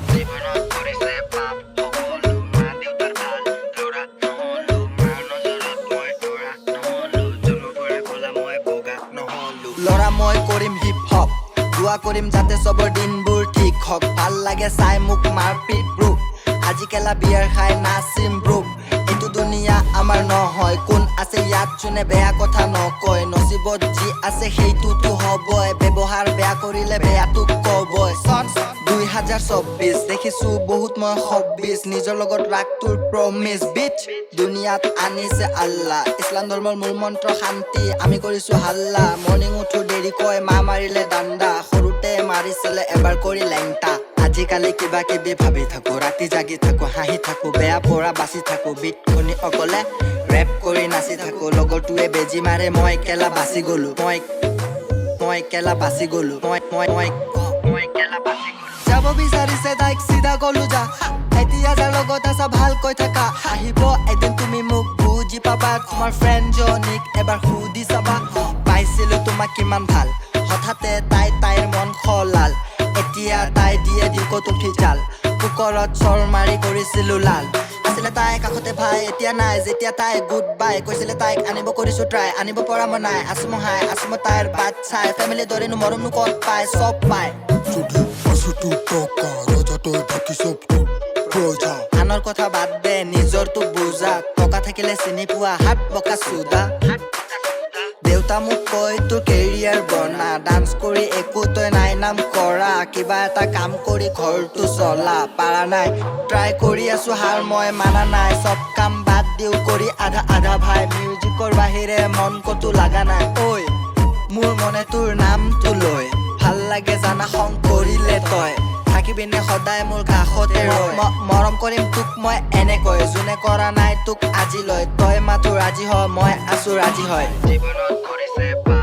Jibonot korise paap khokolu Maa Deutar ভাল lora noholu Maa Nazarত মই tora noholu Jonmo kola মই Boga noholu লৰা মই কৰিম হিপ হপ দোয়া কৰিম যাতে সবৰ দিনবোৰ ঠিক হক ভাল লাগে চাই মোক মাৰপিট ব্ৰুক আজি কেলা বিয়াৰ খাই নাচিম ব্ৰুক এইটো দুনিয়া আমাৰ নহয় কোন আছে ইয়াত যোনে বেয়া কথা নকয় নসিবত যি আছে সেইটোতো হ'বই ব্যৱহাৰ বেয়া কৰিলে বেয়াটো ক'বই 2024 দেখিছো বহুত মই হবিছ নিজৰ লগত ৰাখ তোৰ প্ৰমিছ বিচ দুনিয়াত আনিছে আল্লাহ ইছলাম ধৰ্মৰ মূল মন্ত্ৰ শান্তি আমি কৰিছো হাল্লা মৰ্নিং উঠো দেৰি কয় মা মাৰিলে দাণ্ডা সৰুতে মাৰিছিলে এবাৰ কৰি লেংটা আজিকালি কিবা কিবি ভাবি থাকো ৰাতি জাগি থাকো হাঁহি থাকো বেয়া পৰা বাচি থাকো বিট শুনি অকলে ৰেপ কৰি নাচি থাকো লগৰটোৱে বেজি মাৰে মই কেলা বাচি গলো মই কেলা বাচি গলো মই কেলা বাচি গলো যাব বিচাৰিছে তাইক চিধা গলো যা এতিয়া যাৰ লগত আছা ভালকৈ থাকা আহিব এদিন তুমি মোক বুজি পাবা তোমাৰ ফ্ৰেণ্ড জনীক এবাৰ সুধি চাবা পাইছিলো তোমাক কিমান ভাল হঠাতে তাইৰ মন খলাল এতিয়া তাই দিয়ে দিকত উঠি জাল কুকৰত চৰ মাৰি কৰিছিলো লাল আছিলে তাই কাষতে ভাই এতিয়া নাই যেতিয়া তাই গুড বাই কৈছিলে তাইক আনিব কৰিছো ট্ৰাই আনিব পৰা মই নাই আছো মই তাইৰ বাট চাই ফেমিলি দৰেনো মৰমনো ক'ত পায় চব পায় আনৰ কথা বাদ দে নিজৰটো বুজা টকা থাকিলে চিনি পোৱা হাত বকা চুদা দেউতা মোক কয় তোৰ কেৰিয়াৰ বনা ডান্স কৰি একো তই নাই নাম কৰা কিবা এটা কাম কৰি ঘৰটো চলা পাৰা নাই ট্ৰাই কৰি আছো হাৰ মই মানা নাই চব কাম বাদ দিও কৰি আধা ভাই মিউজিকৰ বাহিৰে মন কতো লাগা নাই ঐ মোৰ মনে তোৰ নামটো লৈ ভাল লাগে জানা খং কৰিলে তই থাকিবিনে সদায় মোৰ কাষতে ৰয় মৰম কৰিম তোক মই এনেকৈ যোনে কৰা নাই তোক আজিলৈ তই মাথো ৰাজি হয় মই আছো ৰাজি হয় Jibonot korise paap